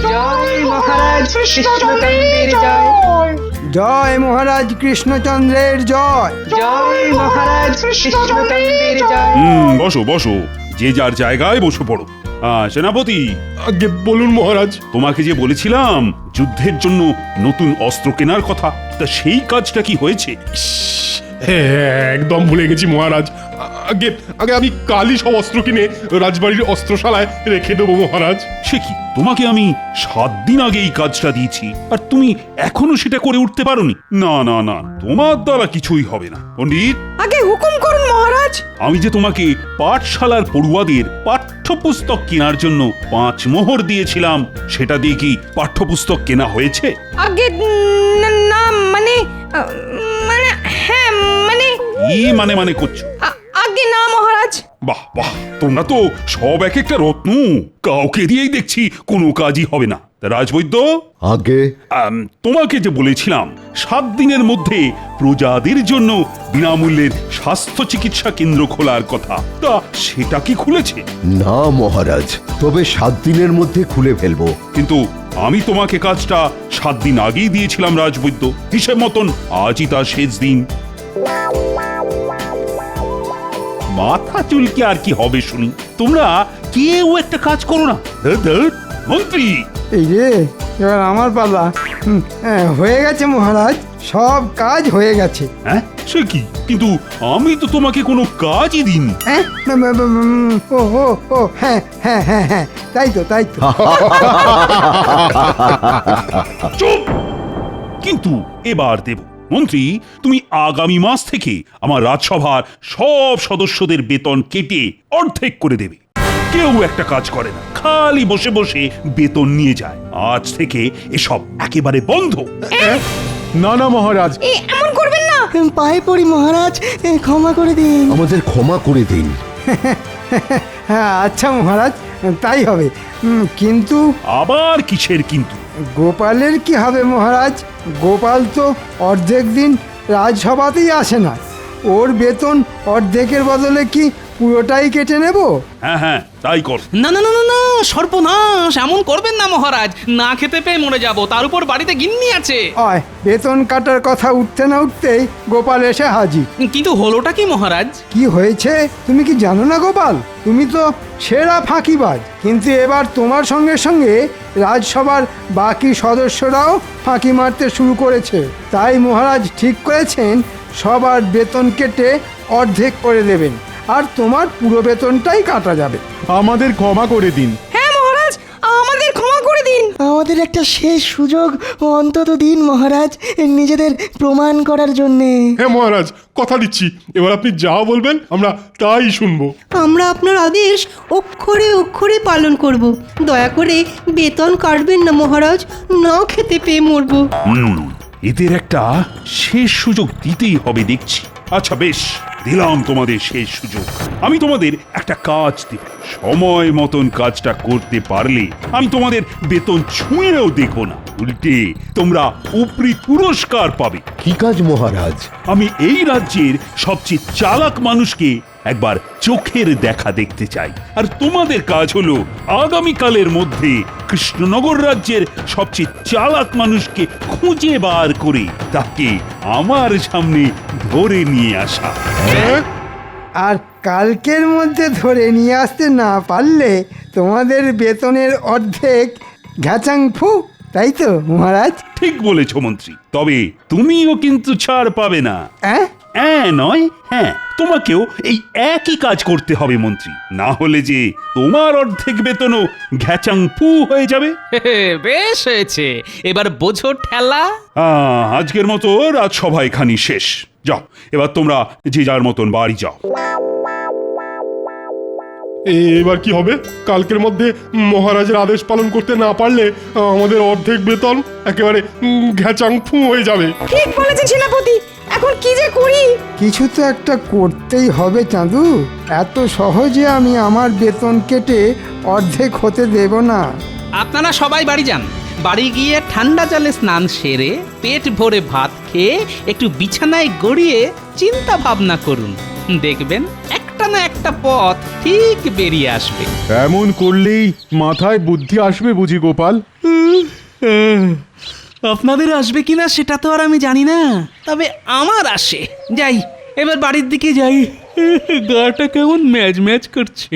জয় মহারাজ কৃষ্ণচন্দ্রের জয়। জয় মহারাজ কৃষ্ণচন্দ্রের জয়। জয় মহারাজ কৃষ্ণচন্দ্রের জয়। বসো বসো, যে যার জায়গায় বসে পড়ো। সেনাপতি, আগে বলুন মহারাজ। তোমাকে যে বলেছিলাম যুদ্ধের জন্য নতুন অস্ত্র কেনার কথা, তা সেই কাজটা কি হয়েছে? হ্যাঁ, একদম ভুলে গেছি মহারাজ। আগে আগে আমি কালই সব অস্ত্র কিনে রাজবাড়ির অস্ত্রশালায় রেখে দেবো মহারাজ। সে কি, তোমাকে আমি 7 দিন আগে এই কাজটা দিয়েছি আর তুমি এখনো সেটা করে উঠতে পারোনি? না না না, তোমার দ্বারা কিছুই হবে না। পণ্ডিত, আগে হুকুম করুন মহারাজ। আমি যে তোমাকে পাঠশালার পড়ুয়াদের পাঠ্যপুস্তক কেনার জন্য 5 মোহর দিয়েছিলাম, সেটা দিয়ে কি পাঠ্যপুস্তক কেনা হয়েছে? আগে না মানে হ্যাঁ মানে কি মানে করছো? আগে না মহারাজ। বাহ বাহ, তোমরা তো সব এক একটা রত্ন, কাউকে দিয়েই দেখছি কোনো কাজই হবে না। তা রাজবৈদ্য, আগে তোমাকে যে বলেছিলাম 7 দিনের মধ্যে প্রজাদের জন্য বিনামূল্যের স্বাস্থ্য চিকিৎসা কেন্দ্র খোলার কথা, তা সেটা কি খুলেছে? না মহারাজ, তবে 7 দিনের মধ্যে খুলে ফেলবো। কিন্তু আমি তোমাকে কাজটা 7 দিন আগেই দিয়েছিলাম রাজবৈদ্য। হিসেব মতন আজই তার শেষ দিন। মাথা চুলকে আর কি হবে শুনি, তোমরা কেউ একটা কাজ করো না। মন্ত্রী, এই রে, এবার আমার পালা। হয়ে গেছে মহারাজ, সব কাজ হয়ে গেছে। হ্যাঁ সে কি, কিন্তু আমি তো তোমাকে কোনো কাজই দিইনি। ও ও ও হ্যাঁ হ্যাঁ হ্যাঁ হ্যাঁ, তাই তো তাই তো। চুপ! কিন্তু এবার দেব। মন্ত্রী, তুমি আগামী মাস থেকে আমার রাজসভার সব সদস্যদের বেতন কেটে অর্ধেক করে দেবে। কেউ একটা কাজ করে না, খালি বসে বসে বেতন নিয়ে যায়। আজ থেকে এসব একেবারে বন্ধ। না না মহারাজ, এমন করবেন না। পায়ে পড়ি মহারাজ, ক্ষমা করে দিন। আমাদের ক্ষমা করে দিন। হ্যাঁ আচ্ছা মহারাজ, তাই হবে। কিন্তু আবার কিসের কিন্তু? গোপালের কি হবে মহারাজ? গোপাল তো অর্ধেক দিন রাজসভাতেই আসে না। ওর বেতন অর্ধেকের বদলে কি পুরোটাই কেটে নেব? হ্যাঁ হ্যাঁ, তাই কর। না না না না না, সর্বনাশ, এমন করবেন না মহারাজ। না খেতে পেয়ে মরে যাব, তার উপর বাড়িতে গিন্নি আছে। অয়, বেতন কাটার কথা উঠতে না উঠতেই গোপাল এসে হাজির। কিন্তু হলোটা কি মহারাজ? কি হয়েছে তুমি কি জানো না গোপাল? তুমি তো সেরা ফাঁকিবাজ, কিন্তু এবার তোমার সঙ্গে সঙ্গে রাজসভার বাকি সদস্যরাও ফাঁকি মারতে শুরু করেছে। তাই মহারাজ ঠিক করেছেন সবার বেতন কেটে অর্ধেক করে দেবেন, আর তোমার পুরো বেতনটাই কাটা যাবে। আমাদের ক্ষমা করে দিন। হ্যাঁ মহারাজ, আমাদের ক্ষমা করে দিন। আমাদের একটা শেষ সুযোগ অন্তত দিন মহারাজ, নিজেদের প্রমাণ করার জন্যে। হ্যাঁ মহারাজ, কথা দিচ্ছি, এবার আপনি যা বলবেন আমরা তাই শুনবো। আমরা আপনার আদেশ অক্ষরে অক্ষরে পালন করব। দয়া করে বেতন কাটবেন না মহারাজ, না খেতে পেয়ে মরবো। এদের একটা শেষ সুযোগ দিতেই হবে দেখছি। আচ্ছা বেশ, দিলাম তোমাদের শেষ সুযোগ। আমি তোমাদের একটা কাজ দেব, সময় মতন কাজটা করতে পারলে আমি তোমাদের বেতন ছুঁয়েও দেখো না, উল্টে তোমরা উপরি পুরস্কার পাবে। কি কাজ মহারাজ? আমি এই রাজ্যের সবচেয়ে চালাক মানুষকে একবার চোখের দেখা দেখতে চাই, আর তোমাদের কাজ হলো আগামীকালের মধ্যে কৃষ্ণনগর রাজ্যের সবচেয়ে চালাক মানুষকে খুঁজে বার করে তাকে আমার সামনে ধরে নিয়ে আসা। আর কালকের মধ্যে ধরে নিয়ে আসতে না পারলে তোমাদের বেতনের অর্ধেক ঘ্যাচাং ফু, তাই তো মহারাজ? ঠিক বলেছ মন্ত্রী, তবে তুমিও কিন্তু ছাড় পাবে না। নয়, হ্যাঁ, তোমাকেও এই একই কাজ করতে হবে মন্ত্রী, না হলে যে তোমার অর্ধেক বেতনও ঘ্যাচাং ফু হয়ে যাবে। বেশ হয়েছে, এবার বোঝো ঠেলা। আজকের মতো রাজসভা এখানি শেষ। যাও, এবার তোমরা যে যার মতন বাড়ি যাও। এবার কি হবে? কালকের মধ্যে মহারাজের আদেশ পালন করতে না পারলে আমাদের অর্ধেক বেতন একেবারে ঘ্যাচাং ফু হয়ে যাবে। ঠিক বলেছেন সেনাপতি, এখন কি যে করি? কিছু তো একটা করতেই হবে চাঁদু, এত সহজে আমি আমার বেতন কেটে অর্ধেক হতে দেব না। আপনারা সবাই বাড়ি যান। বাড়ি গিয়ে ঠান্ডা জলে স্নান সেরে পেট ভরে ভাত খেয়ে একটু বিছানায় গড়িয়ে চিন্তা ভাবনা করুন। দেখবেন একটা না একটা পথ ঠিক বেরিয়ে আসবে। এমন করলেই মাথায় বুদ্ধি আসবে বুঝি গোপাল? আপনাদের আসবে কিনা সেটা তো আর আমি জানি না, তবে আমার আসে। যাই, এবার বাড়ির দিকে যাই, গাটা কেমন ম্যাজ ম্যাজ করছে।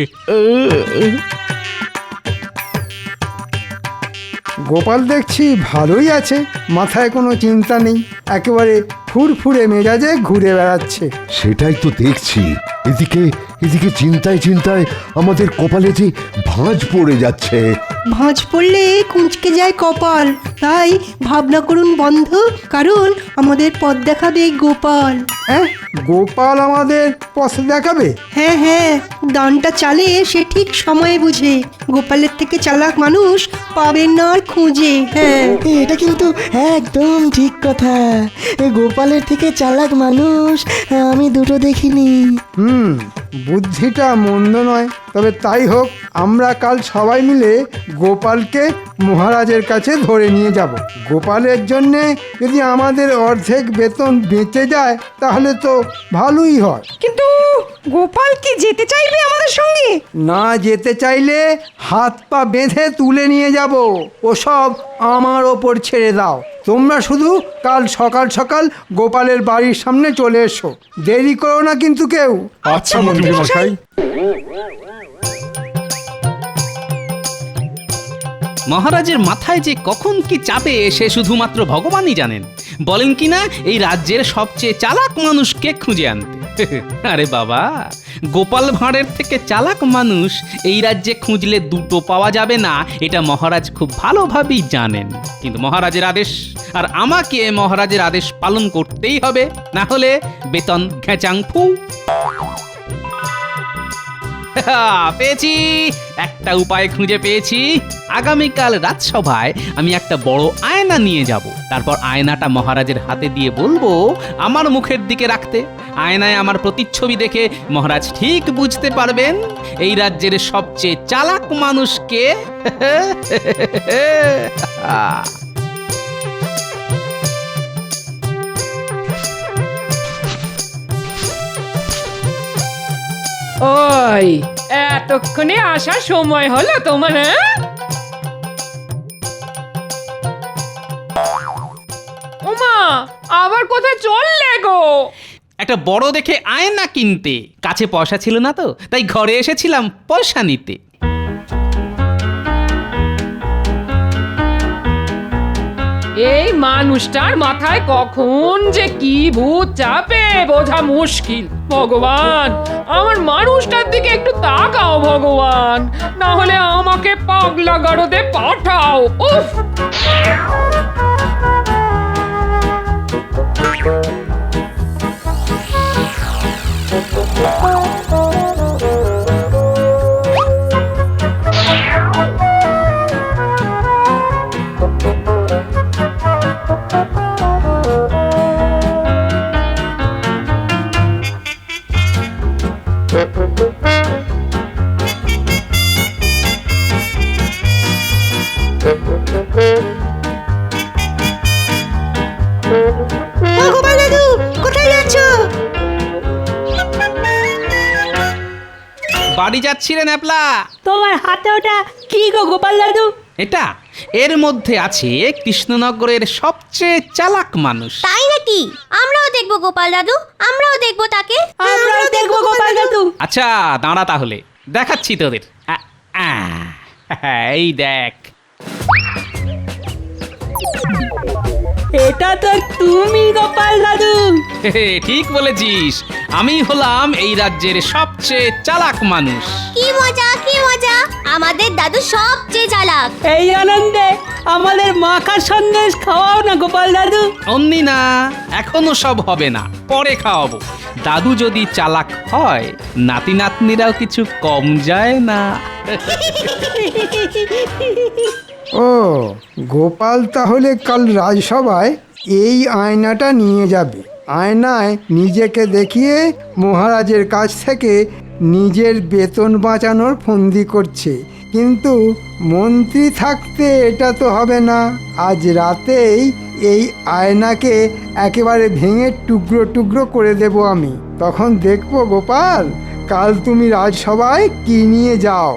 গোপাল দেখছি ভালোই আছে, মাথায় কোনো চিন্তা নেই, একেবারে ফুরফুরে মেজাজে ঘুরে বেড়াচ্ছে। সেটাই তো দেখছি। এদিকে এদিকে চিন্তায় চিন্তায় আমাদের কপালে যে ভাঁজ পড়ে যাচ্ছে। ভাঁজ পড়লে কুঁচকে যায় কপাল, তাই ভাবনা করুন বন্ধু, কারণ আমাদের পথ দেখাবে এই গোপাল। হ্যাঁ, গোপাল আমাদের পথ দেখাবে? হ্যাঁ হ্যাঁ, দানটা চালে সে ঠিক সময়ে বুঝে। গোপালের থেকে চালাক মানুষ পাবেন না আর খুঁজে। হ্যাঁ, এটা কিন্তু একদম ঠিক কথা। গোপালের থেকে চালাক মানুষ আমি দুটো দেখিনি। বুদ্ধিটা মন্দ নয়, তবে তাই হোক, আমরা কাল সবাই মিলে গোপালকে মহারাজের কাছে ধরে নিয়ে যাব। গোপালের জন্যে যদি আমাদের অর্ধেক বেতন বেঁচে যায় তাহলে তো ভালোই হয়। কিন্তু গোপাল কি যেতে চাইবে আমাদের সঙ্গে? না যেতে চাইলে হাত পা বেঁধে তুলে নিয়ে যাব, ওসব আমার ওপর ছেড়ে দাও। তোমরা শুধু কাল সকাল সকাল গোপালের বাড়ির সামনে চলে এসো, দেরি করো না কিন্তু কেউ। আচ্ছা মন্ত্রী মশাই। মহারাজের মাথায় যে কখন কি চাপে সে শুধুমাত্র ভগবানই জানেন। বলেন কিনা এই রাজ্যের সবচেয়ে চালাক মানুষকে খুঁজে আনতে। আরে বাবা, গোপাল ভাঁড়ের থেকে চালাক মানুষ এই রাজ্যে খুঁজলে দুটো পাওয়া যাবে না, এটা মহারাজ খুব ভালোভাবেই জানেন। কিন্তু মহারাজের আদেশ, আর আমাকে মহারাজের আদেশ পালন করতেই হবে, না হলে বেতন ঘেঁচাং ফু। পেয়েছি, একটা উপায় খুঁজে পেয়েছি। আগামীকাল রাজসভায় আমি একটা বড় আয়না নিয়ে যাব, তারপর আয়নাটা মহারাজের হাতে দিয়ে বলবো আমার মুখের দিকে রাখতে। আয়নায় আমার প্রতিচ্ছবি দেখে মহারাজ ঠিক বুঝতে পারবেন এই রাজ্যের সবচেয়ে চালাক মানুষকে। ওই এতক্ষণে আসার সময় হলো তোমার? ওমা, আবার কোথায় চললে গো? একটা বড় দেখে আয়না কিনতে। কাছে পয়সা ছিল না তো, তাই ঘরে এসেছিলাম পয়সা নিতে। এই মানুষটার মাথায় কখন যে কি ভূত চাপে বোঝা মুশকিল। ভগবান, আমার মানুষটার দিকে একটু তাকাও ভগবান, না হলে আমাকে পাগলা গারদে পাঠাও। উফ! গোপাল দাদু, কোথায় যাচ্ছ? বাড়ি যাচ্ছিলেন ন্যাপলা? তোমার হাতে ওটা কি গো গোপাল দাদু? এটা এর মধ্যে আছে কৃষ্ণনগরের সবচেয়ে চালাক মানুষ। তাই নাকি? আমরাও দেখবো গোপাল দাদু, আমরাও দেখবো তাকে। আমরাও দেখবো গোপাল দাদু। আচ্ছা দাঁড়া, তাহলে দেখাচ্ছি তোদের। এই দেখ, এটা তো তুমি গোপাল দাদু। ঠিক বলেছিস, আমি হলাম এই রাজ্যের সবচেয়ে চালাক মানুষ। কি মজা, কি মজা! আমাদের দাদু সবচেয়ে চালাক। এই আনন্দে আমাদের মাখা সন্দেশ খাওয়াও না গোপাল দাদু। অমনি না, এখনো সব হবে না, পরে খাওয়াবো। দাদু যদি চালাক হয়, নাতি নাতনিরাও কিছু কম যায় না। ও, গোপাল তাহলে কাল রাজসভায় এই আয়নাটা নিয়ে যাবে। আয়নায় নিজেকে দেখিয়ে মহারাজের কাছ থেকে নিজের বেতন বাঁচানোর ফন্দি করছে। কিন্তু মন্ত্রী থাকতে এটা তো হবে না। আজ রাতেই এই আয়নাকে একেবারে ভেঙে টুকরো টুকরো করে দেব আমি। তখন দেখবো গোপাল কাল তুমি রাজসভায় কি নিয়ে যাও।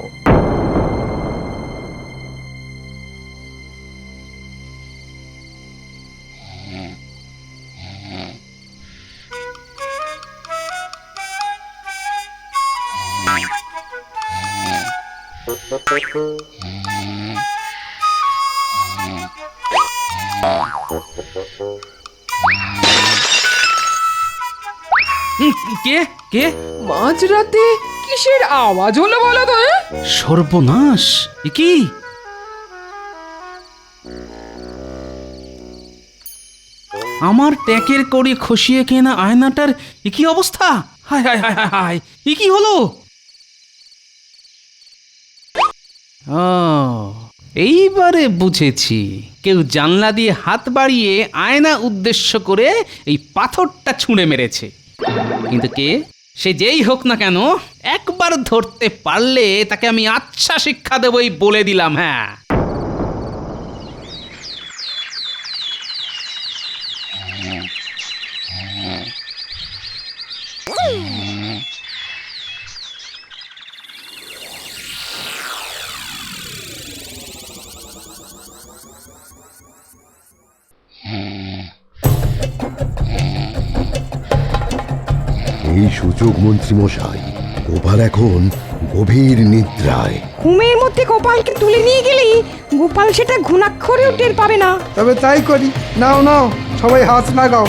কে কে মাঝরাতে কিসের আওয়াজ হলো বলো তো? সর্বনাশ! এ কি? আমার ট্যাকের কড়ি খসিয়ে কেনা আয়নাটার এ কি অবস্থা? হায় হায় হায় হায় হায়! এ কি হলো? ও, এইবারে বুঝেছি। কেউ জানলা দিয়ে হাত বাড়িয়ে আয়না উদ্দেশ্য করে এই পাথরটা ছুঁড়ে মেরেছে। কিন্তু কে? সে যেই হোক না কেন, একবার ধরতে পারলে তাকে আমি আচ্ছা শিক্ষা দেবই বলে দিলাম। হ্যাঁ, এই সুযোগ মন্ত্রী মশাই, গোপাল এখন গভীর নিদ্রায়। ঘুমের মধ্যে গোপালকে তুলে নিয়ে গেলেই গোপাল সেটা ঘুণাক্ষরেও টের পাবে না। তবে তাই করি। নাও নাও, সবাই হাত লাগাও।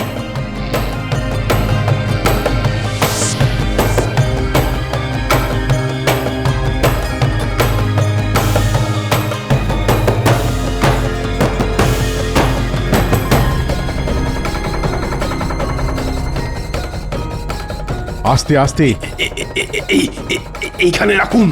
আস্তে আস্তে এইখানে রাখুন।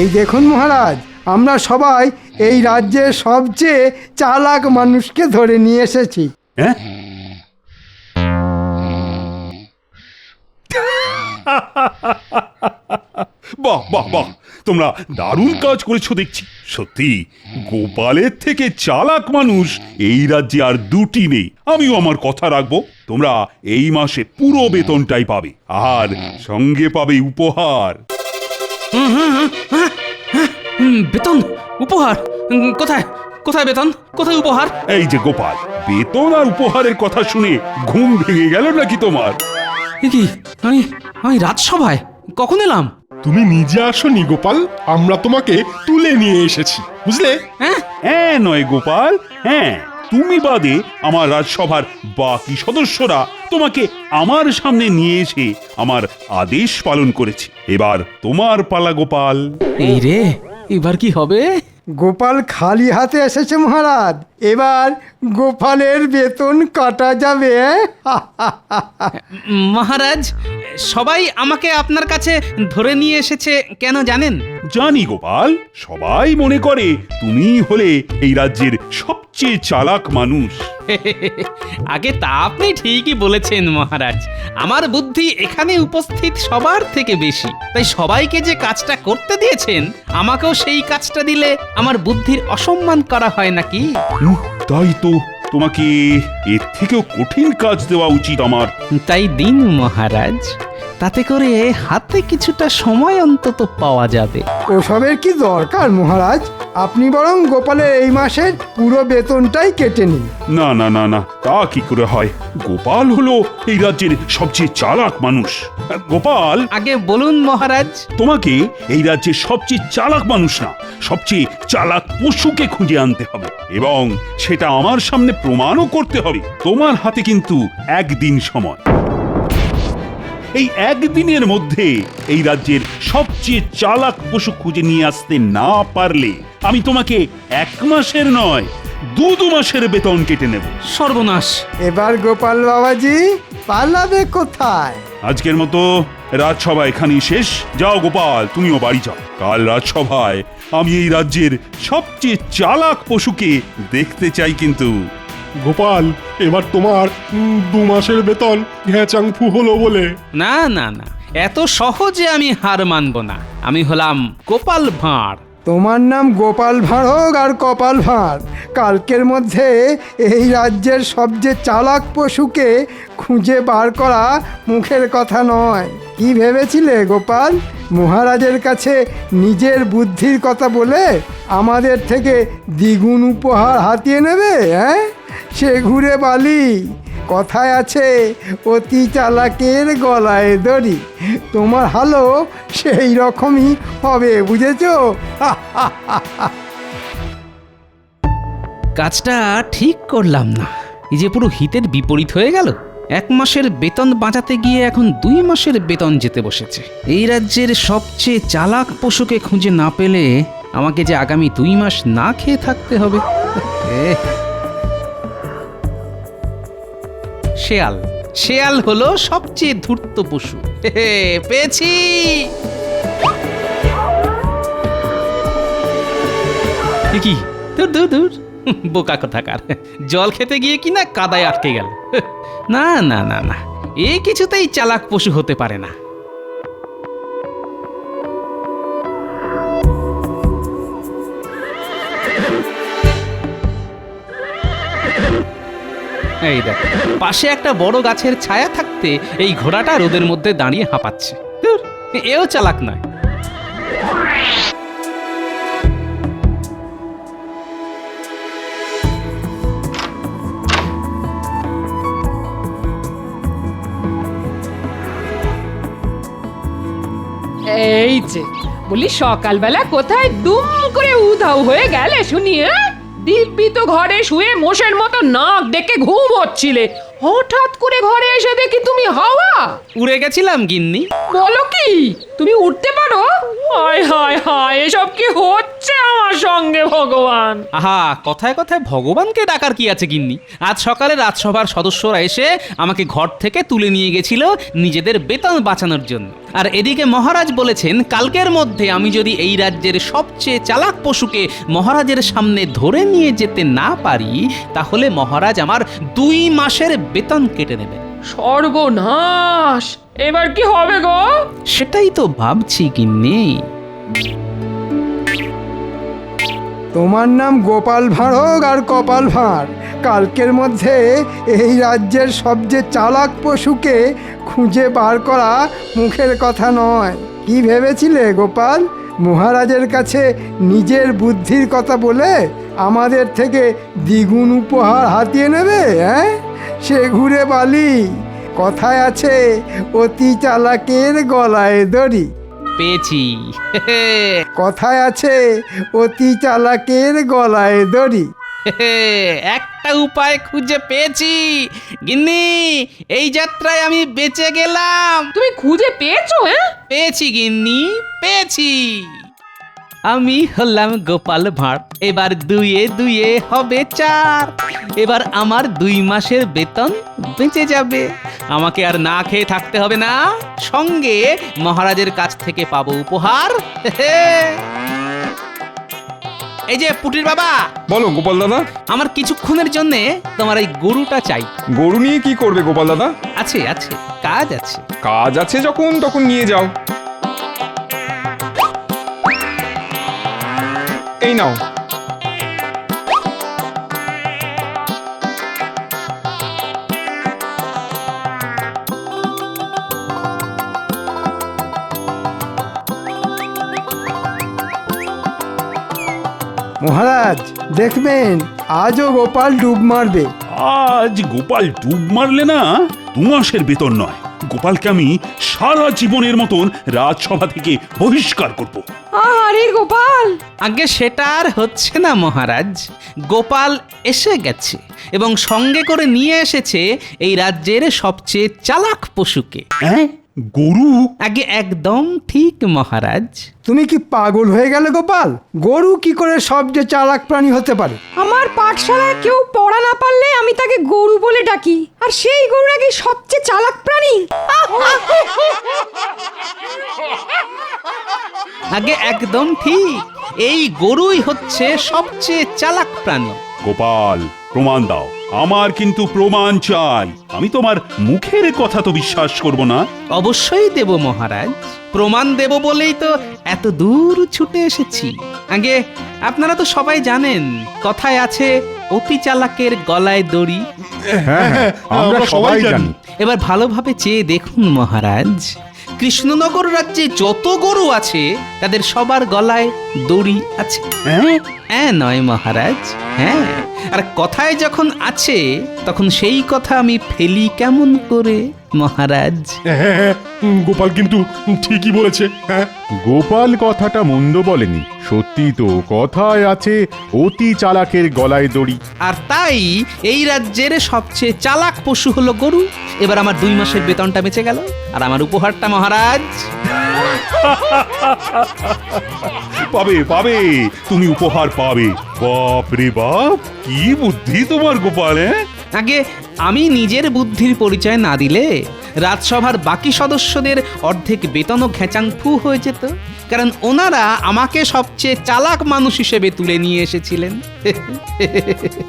এই দেখুন মহারাজ, আমরা সবাই এই রাজ্যের সবচেয়ে চালাক মানুষকে ধরে নিয়ে এসেছি। হ্যাঁ? বাহ বাহ বাহ, তোমরা দারুণ কাজ করেছো দেখছি। সত্যি গোপালের থেকে চালাক মানুষ এই রাজ্যে আর দুটি নেই। আমিও আমার কথা রাখবো। তোমরা এই মাসে পুরো বেতনটাই পাবে, আর সঙ্গে পাবে উপহার। বেতন? উপহার? কোথায় কোথায় বেতন, কোথায় উপহার? এই যে গোপাল, বেতন আর উপহারের কথা শুনে ঘুম ভেঙে গেল নাকি তোমার? এ কি, আমি আমি রাজসভায় কখন এলাম? তুমি নিজে আসনি গোপাল, আমরা তোমাকে তুলে নিয়ে এসেছি, বুঝলে? হ্যাঁ নয় গোপাল, হ্যাঁ, তুমি বাদে আমার রাজসভার বাকি সদস্যরা তোমাকে আমার সামনে নিয়ে এসে আমার আদেশ পালন করেছে। এবার তোমার পালা গোপাল। এই রে, এবার কি হবে? গোপাল খালি হাতে এসেছে মহারাজ, এবার গোপালের বেতন কাটা যাবে। মহারাজ, সবাই আমাকে আপনার কাছে ধরে নিয়ে এসেছে কেন জানেন? জানি গোপাল, সবাই মনে করে তুমি হলে এই রাজ্যের সবচেয়ে চালাক মানুষ। আগে তা আপনি ঠিকই বলেছেন মহারাজ। আমার বুদ্ধি এখানে উপস্থিত সবার থেকে বেশি, তাই সবাইকে যে কাজটা করতে দিয়েছেন, আমাকেও সেই কাজটা দিলে আমার বুদ্ধির অসম্মান করা হয় নাকি? তাই তো, তোমাকে এর থেকেও কঠিন কাজ দেওয়া উচিত আমার। তাই দিন মহারাজ, তাতে করে হাতে কিছুটা সময় অন্তত পাওয়া যাবে। ওসবের কি দরকার মহারাজ? আপনি বরং গোপালের এই মাসের পুরো বেতনটাই কেটে নিন। না না না না, তা কি করে হয়? গোপাল হলো এই রাজ্যের সবচেয়ে চালাক মানুষ। গোপাল, আগে বলুন মহারাজ। তোমাকে এই রাজ্যের সবচেয়ে চালাক মানুষ না, সবচেয়ে চালাক পশুকে খুঁজে আনতে হবে, এবং সেটা আমার সামনে প্রমাণও করতে হবে। তোমার হাতে কিন্তু একদিন সময়। এই একদিনের মধ্যে এই রাজ্যের সবচেয়ে চালাক পশু খুঁজে নিয়ে আসতে না পারলে আমি তোমাকে 1 মাসের নয় 2 মাসের বেতন কেটে নেব। সর্বনাশ! এবার গোপাল বাবাজি পালাবে কোথায়? আজকের মতো রাজসভা এখানেই শেষ। যাও গোপাল, তুমিও বাড়ি যাও। কাল রাজসভায় আমি এই রাজ্যের সবচেয়ে চালাক পশুকে দেখতে চাই কিন্তু। গোপাল, এবার তোমার 2 মাসের বেতন ঘ্যাচাং ফু হলো বলে। না না না, এত সহজে আমি হার মানব না। আমি হলাম গোপাল ভাঁড়। তোমার নাম গোপাল ভাঁড় হোক আর কপাল ভাঁড়, কালকের মধ্যে এই রাজ্যের সবচেয়ে চালাক পশুকে খুঁজে বার করা মুখের কথা নয়। কি ভেবেছিলে গোপাল, মহারাজের কাছে নিজের বুদ্ধির কথা বলে আমাদের থেকে দ্বিগুণ উপহার হাতিয়ে নেবে? হ্যাঁ, সে ঘুরে বালি। কথায় আছে, অতি চালাকের গলায় দড়ি। তোমার হালও সেই রকমই হবে, বুঝেছো? কাজটা ঠিক করলাম না। এই যে পুরো হিতের বিপরীত হয়ে গেল। 1 মাসের বেতন বাঁচাতে গিয়ে এখন 2 মাসের বেতন যেতে বসেছে। এই রাজ্যের সবচেয়ে চালাক পশুকে খুঁজে না পেলে আমাকে যে আগামী 2 মাস না খেয়ে থাকতে হবে। শেয়াল। শেয়াল হলো সবচেয়ে ধূর্ত পশু। পেয়েছি। কি দূর দূর দূর, বোকা কোথাকার। জল খেতে গিয়ে কিনা কাদায় আটকে গেল। না না না না, এ কিছুতেই চালাক পশু হতে পারে না। এই দেখ, পাশে একটা বড় গাছের ছায়া থাকতে এই ঘোড়াটা রোদের মধ্যে দাঁড়িয়ে হাঁপাচ্ছে। ধুর, এও চালাক নয়। এই যে বলি, সকালবেলা কোথায় দুম করে উধাও হয়ে গেলে শুনি? দিব্যি তো ঘরে শুয়ে মোষের মতো নাক ডেকে ঘুমোচ্ছিলে, হঠাৎ করে ঘরে এসে দেখি তুমি হাওয়া। উড়ে গেছিলাম গিন্নি। বলো কি, তুমি উঠতে পারো? হায় হায় হায়, এসব কি হচ্ছে আমার সঙ্গে ভগবান? আহা, কথায় কথায় ভগবানকে ডাকার কি আছে গিন্নি? আজ সকালে রাজসভার সদস্যরা এসে আমাকে ঘর থেকে তুলে নিয়ে গেছিল নিজেদের বেতন বাঁচানোর জন্য। আর এদিকে মহারাজ বলেছেন, কালকের মধ্যে আমি যদি এই রাজ্যের সবচেয়ে চালাক পশুকে মহারাজের সামনে ধরে নিয়ে যেতে না পারি, তাহলে মহারাজ আমার 2 মাসের বেতন কেটে নেবেন। সর্বনাশ! এবার কি হবে গো? সেটাই তো ভাবছি গিন্নি। তোমার নাম গোপাল ভাঁড় হোক আর কপাল ভাঁড়, কালকের মধ্যে এই রাজ্যের সবচেয়ে চালাক পশুকে খুঁজে বার করা মুখের কথা নয়। কি ভেবেছিলে গোপাল, মহারাজের কাছে নিজের বুদ্ধির কথা বলে আমাদের থেকে দ্বিগুণ উপহার হাতিয়ে নেবে? হ্যাঁ, সে ঘুরে বালি। কথায় আছে, অতি চালাকের গলায় দড়ি। পেয়েছি। কথায় আছে, অতি চালাকের গলায় দড়ি। একটা উপায় খুঁজে পেয়েছি গিন্নি, এই যাত্রায় আমি বেঁচে গেলাম। তুমি খুঁজে পেয়েছো? পেয়েছি গিন্নি, পেয়েছি। আমি হলাম গোপাল ভাঁড়, এবার 2 2 হবে 4। এবার আমার 2 মাসের বেতন বেঁচে যাবে। আমাকে আর না খেয়ে থাকতে হবে না, সঙ্গে মহারাজের কাছ থেকে পাবো উপহার। এই যে পুটির বাবা। বলো গোপাল দাদা। আমার কিছুক্ষণের জন্য তোমার এই গরুটা চাই। গরু নিয়ে কি করবে গোপাল দাদা? আছে আছে, কাজ আছে। কাজ আছে যখন, তখন নিয়ে যাও। এই নাও। মহারাজ দেখবেন, আজও গোপাল ডুব মারবে। আজ গোপাল ডুব মারলে না 2 মাসের বেতন নয়, গোপালকে আমি সারা জীবনের মতন রাজসভা থেকে বহিষ্কার করব। আরে গোপাল! আগে সেটা আর হচ্ছে না মহারাজ। গোপাল এসে গেছে এবং সঙ্গে করে নিয়ে এসেছে এই রাজ্যের সবচেয়ে চালাক পশুকে। হ্যাঁ, গরু? আগে একদম ঠিক মহারাজ। তুমি কি পাগল হয়ে গেলে গোপাল? গরু কি করে সবচেয়ে চালাক প্রাণী হতে পারে? আমার পাঠশালায় কেউ পড়া না পারলে আমি তাকে গরু বলে ডাকি, আর সেই গরু নাকি সবচেয়ে চালাক প্রাণী। আগে একদম ঠিক, এই গরুই হচ্ছে সবচেয়ে চালাক প্রাণী। গোপাল, প্রমাণ দাও, আমার কিন্তু প্রমাণ চাই। আমি তোমার মুখের কথা তো বিশ্বাস করব না। অবশ্যই দেব মহারাজ, প্রমাণ দেব বলেই তো এত দূর ছুটে এসেছি। আগে আপনারা তো সবাই জানেন, কথায় আছে অতি চালাকের গলায় দড়ি। হ্যাঁ, আমরা সবাই জানি। এবার ভালোভাবে চেয়ে দেখুন মহারাজ, কৃষ্ণনগর রাজ্যে যত গরু আছে তাদের সবার গলায় দড়ি আছে। হ্যাঁ নয় মহারাজ, হ্যাঁ। আর কথায় যখন আছে তখন সেই কথা আমি ফেলি কেমন করে মহারাজ? হ্যাঁ, গোপাল কিন্তু ঠিকই বলেছে। হ্যাঁ, গোপাল কথাটা মন্দ বলেনি, সত্যি তো কথায় আছে অতি চালাকের গলায় দড়ি। আর তাই এই রাজ্যের সবচেয়ে চালাক পশু হলো গরু। এবার আমার 2 মাসের বেতনটা বেঁচে গেল, আর আমার উপহারটা মহারাজ। পাবে পাবে, তুমি উপহার পাবে। বাপ রে বাপ, কি বুদ্ধি তোমার গোপাল! আগে আমি নিজের বুদ্ধির পরিচয় না দিলে রাজসভার বাকি সদস্যদের অর্ধেক বেতনও ঘেচাংফু হয়ে যেত, কারণ ওনারা আমাকে সবচেয়ে চালাক মানুষ হিসেবে তুলে নিয়ে এসেছিলেন।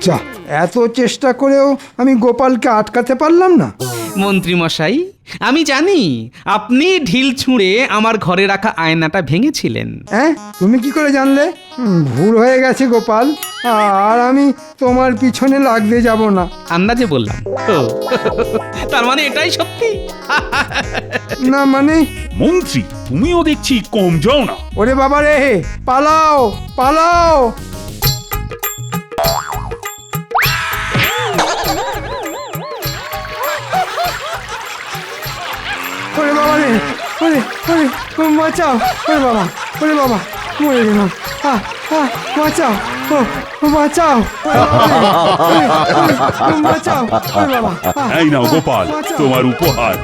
যা, এত চেষ্টা করেও আমি গোপালকে আটকাতে পারলাম না। মন্ত্রী মশাই, আমি জানি আপনি ঢিল ছুঁড়ে আমার ঘরে রাখা আয়নাটা ভেঙেছিলেন। হ্যাঁ, তুমি কি করে জানলে? ভুল হয়ে গেছে গোপাল, আর আমি তোমার পিছনে লাগতে যাব না। আন্দাজে বললাম। ও, তার মানে এটাই সত্যি? না মানে? মন্ত্রী, তুমিও দেখছি কম যাও না। ওরে বাবা রে, পালাও পালাও! ওরে বাবা রে, ওরে ওরে, বাঁচাও! ওরে বাবা, ওরে বাবা, মরে গেলাম। বাঁচাও, ও বাঁচাও! বাঁচাও, ওরে বাবা! এই নাও গোপাল, তোমার উপহার।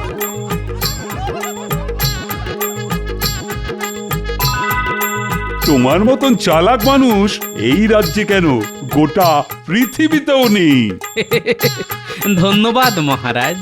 তোমার মতন চালাক মানুষ এই রাজ্যে কেন, গোটা পৃথিবীতেও নেই। ধন্যবাদ মহারাজ।